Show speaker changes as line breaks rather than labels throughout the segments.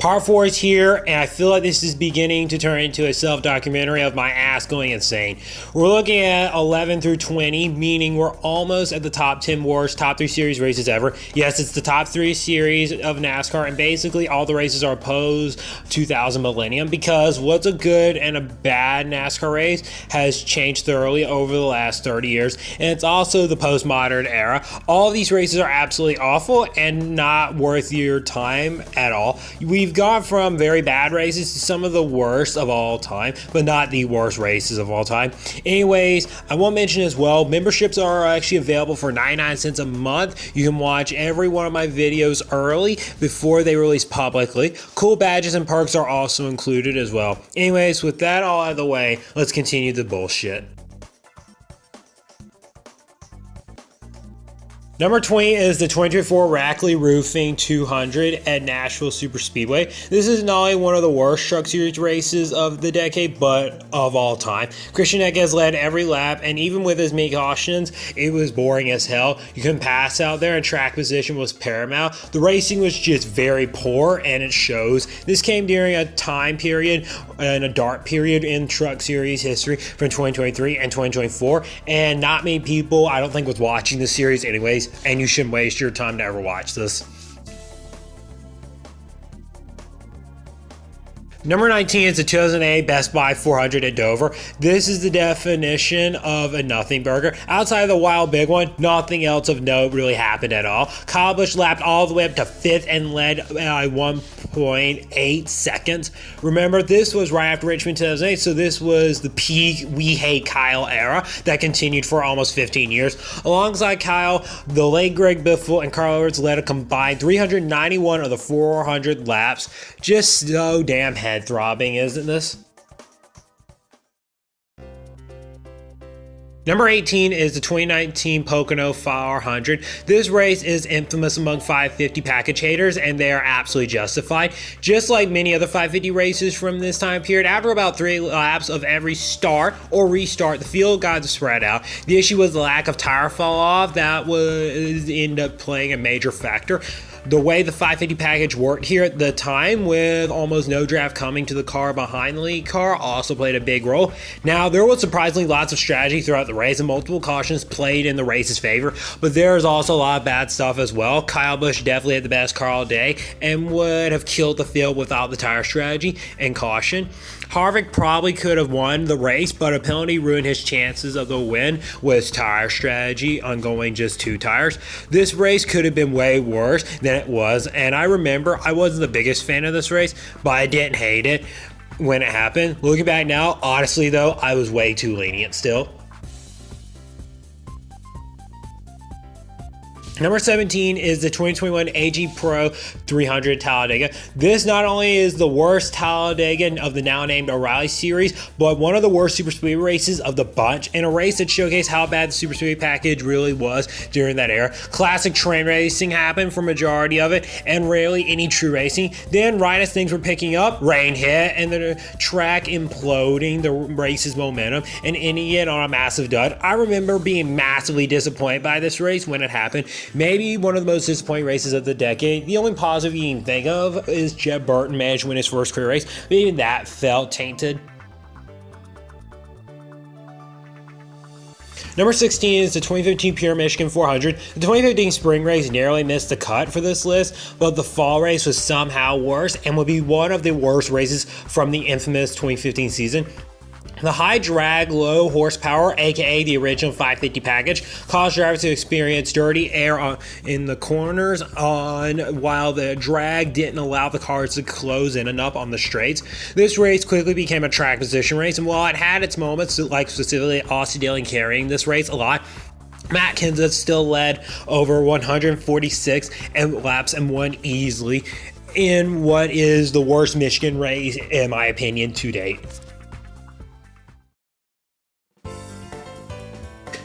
Part 4 is here, and I feel like this is beginning to turn into a self-documentary of my ass going insane. We're looking at 11 through 20, meaning we're almost at the top 10 worst top 3 series races ever. Yes, it's the top 3 series of NASCAR, and basically all the races are post 2000 millennium, because what's a good and a bad NASCAR race has changed thoroughly over the last 30 years, and it's also the postmodern era. All of these races are absolutely awful and not worth your time at all. We've gone from very bad races to some of the worst of all time, but not the worst races of all time. Anyways, I want to mention as well, memberships are actually available for 99 cents a month. You can watch every one of my videos early before they release publicly. Cool badges and perks are also included as well. Anyways, with that all out of the way, let's continue the bullshit. Number 20 is the 2024 Rackley Roofing 200 at Nashville Super Speedway. This is not only one of the worst Truck Series races of the decade, but of all time. Christian Eckes led every lap, and even with his many cautions, it was boring as hell. You couldn't pass out there, and track position was paramount. The racing was just very poor, and it shows. This came during a time period and a dark period in Truck Series history from 2023 and 2024, and not many people, I don't think, was watching the series anyways. And you shouldn't waste your time to ever watch this. Number 19 is the 2008 Best Buy 400 at Dover. This is the definition of a nothing burger. Outside of the wild big one, nothing else of note really happened at all. Kyle Busch lapped all the way up to 5th and led by 1.8 seconds. Remember, this was right after Richmond 2008, so this was the peak We Hate Kyle era that continued for almost 15 years. Alongside Kyle, the late Greg Biffle and Carl Edwards led a combined 391 of the 400 laps. Just so damn head-throbbing, isn't this? Number 18 is the 2019 Pocono 400. This race is infamous among 550 package haters, and they are absolutely justified. Just like many other 550 races from this time period, after about 3 laps of every start or restart, the field got spread out. The issue was the lack of tire fall off. That was ended up playing a major factor. The way the 550 package worked here at the time, with almost no draft coming to the car behind the lead car, also played a big role. Now, there was surprisingly lots of strategy throughout the race, and multiple cautions played in the race's favor, but there is also a lot of bad stuff as well. Kyle Busch definitely had the best car all day and would have killed the field without the tire strategy and caution. Harvick probably could have won the race, but a penalty ruined his chances of the win with tire strategy on going just 2 tires. This race could have been way worse than it was, and I remember I wasn't the biggest fan of this race, but I didn't hate it when it happened. Looking back now, honestly though, I was way too lenient still. Number 17 is the 2021 AG Pro 300 Talladega. This not only is the worst Talladega of the now named O'Reilly series, but one of the worst super speedway races of the bunch, and a race that showcased how bad the super speedway package really was during that era. Classic train racing happened for majority of it, and rarely any true racing. Then right as things were picking up, rain hit, and the track imploding the race's momentum and ending it on a massive dud. I remember being massively disappointed by this race when it happened. Maybe one of the most disappointing races of the decade. The only positive you can think of is Jeb Burton managed to win his first career race, but even that felt tainted. Number 16 is the 2015 Pure Michigan 400. The 2015 spring race narrowly missed the cut for this list, but the fall race was somehow worse and would be one of the worst races from the infamous 2015 season. The high drag, low horsepower, aka the original 550 package, caused drivers to experience dirty air in the corners while the drag didn't allow the cars to close in enough on the straights. This race quickly became a track position race, and while it had its moments, like specifically Austin Dillon carrying this race a lot, Matt Kenseth still led over 146 laps and won easily in what is the worst Michigan race, in my opinion, to date.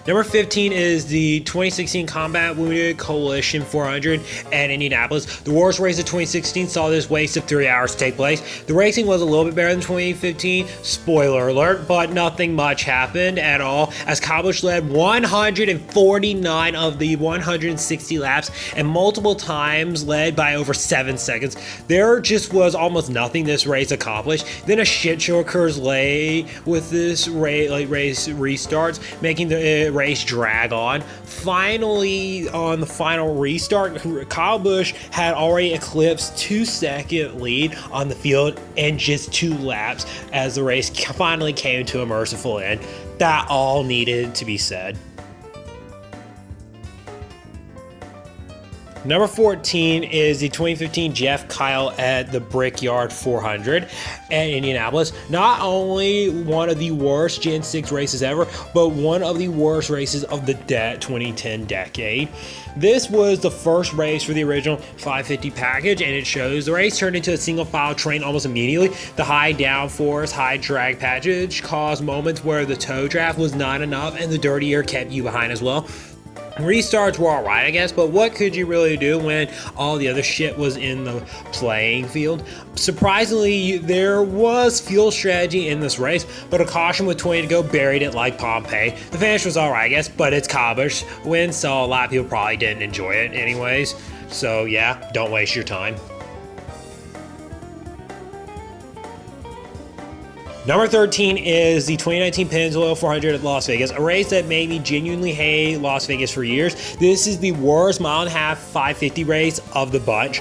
Number 15 is the 2016 Combat Wounded Coalition 400 at Indianapolis. The worst race of 2016 saw this waste of 3 hours take place. The racing was a little bit better than 2015, spoiler alert, but nothing much happened at all, as Kyle Busch led 149 of the 160 laps and multiple times led by over 7 seconds. There just was almost nothing this race accomplished. Then a shit show occurs late with this race restarts, making the race drag on. Finally, on the final restart, Kyle Busch had already eclipsed 2-second lead on the field in just 2 laps as the race finally came to a merciful end. That all needed to be said. Number 14 is the 2015 Jeff Kyle at the Brickyard 400 at Indianapolis. Not only one of the worst Gen 6 races ever, but one of the worst races of the 2010 decade. This was the first race for the original 550 package, and it shows the race turned into a single file train almost immediately. The high downforce, high drag package caused moments where the toe draft was not enough and the dirty air kept you behind as well. Restarts were alright, I guess, but what could you really do when all the other shit was in the playing field? Surprisingly, there was fuel strategy in this race, but a caution with 20 to go buried it like Pompeii. The finish was alright, I guess, but it's Kyle Busch win, so a lot of people probably didn't enjoy it anyways. So yeah, don't waste your time. Number 13 is the 2019 Pennzoil 400 at Las Vegas, a race that made me genuinely hate Las Vegas for years. This is the worst mile-and-a-half 550 race of the bunch.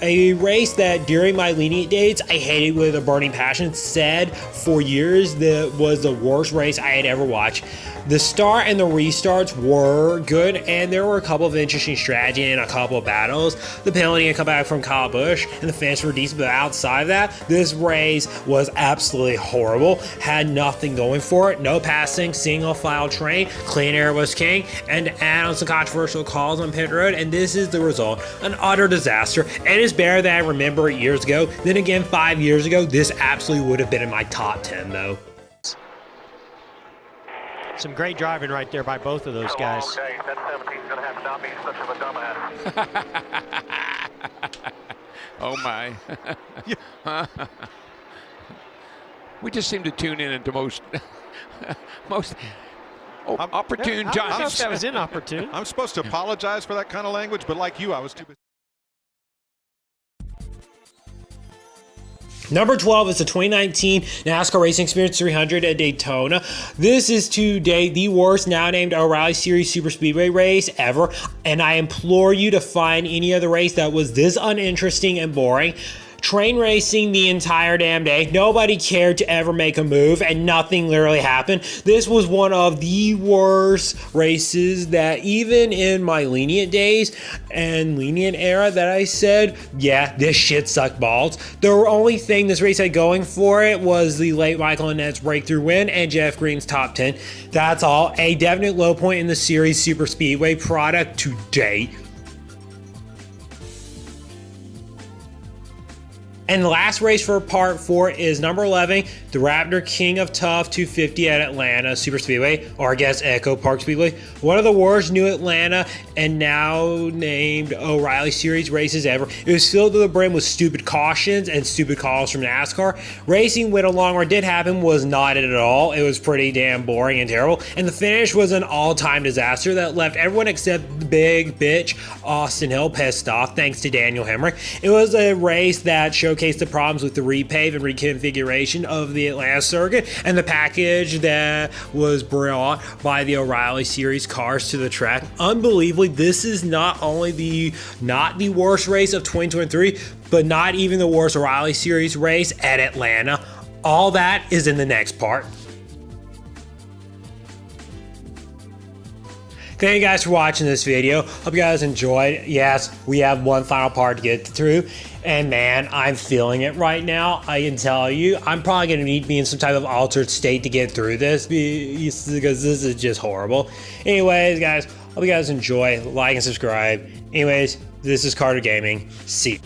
A race that during my lenient days I hated with a burning passion, said for years that was the worst race I had ever watched. The start and the restarts were good, and there were a couple of interesting strategy and a couple of battles. The penalty and comeback from Kyle Busch and the finish were decent, but outside of that, this race was absolutely horrible. Had nothing going for it. No passing, single file train, clean air was king, and add on some controversial calls on pit road, and this is the result. An utter disaster. It is better than I remember it years ago. Then again, 5 years ago, this absolutely would have been in my top 10 though.
Some great driving right there by both of those guys.
Okay, 10-17's gonna have to not be such of a dumbass.
Oh my. We just seem to tune in at the most opportune
I
times.
thought that was inopportune.
I'm supposed to apologize for that kind of language, but like you, I was too busy.
Number 12 is the 2019 NASCAR Racing Experience 300 at Daytona. This is to date the worst now named O'Reilly Series Super Speedway race ever, and I implore you to find any other race that was this uninteresting and boring. Train racing the entire damn day. Nobody cared to ever make a move, and nothing literally happened. This was one of the worst races that even in my lenient days and lenient era that I said, yeah, this shit sucked balls. The only thing this race had going for it was the late Michael Annette's breakthrough win and Jeff Green's top 10. That's all. A definite low point in the series Super Speedway product to date. And the last race for part 4 is number 11, the Raptor King of Tough 250 at Atlanta Super Speedway, or I guess Echo Park Speedway. One of the worst new Atlanta and now named O'Reilly Series races ever. It was filled to the brim with stupid cautions and stupid calls from NASCAR. Racing when a long run did happen was not it at all. It was pretty damn boring and terrible. And the finish was an all-time disaster that left everyone except the big bitch Austin Hill pissed off, thanks to Daniel Hemrick. It was a race that showcased the problems with the repave and reconfiguration of the Atlanta circuit and the package that was brought by the O'Reilly Series cars to the track. Unbelievably, this is not only not the worst race of 2023, but not even the worst O'Reilly Series race at Atlanta. All that is in the next part. Thank you guys for watching this video. Hope you guys enjoyed. Yes, we have one final part to get through. And man, I'm feeling it right now. I can tell you, I'm probably going to need to be in some type of altered state to get through this because this is just horrible. Anyways, guys, hope you guys enjoy. Like and subscribe. Anyways, this is Carter Gaming. See you.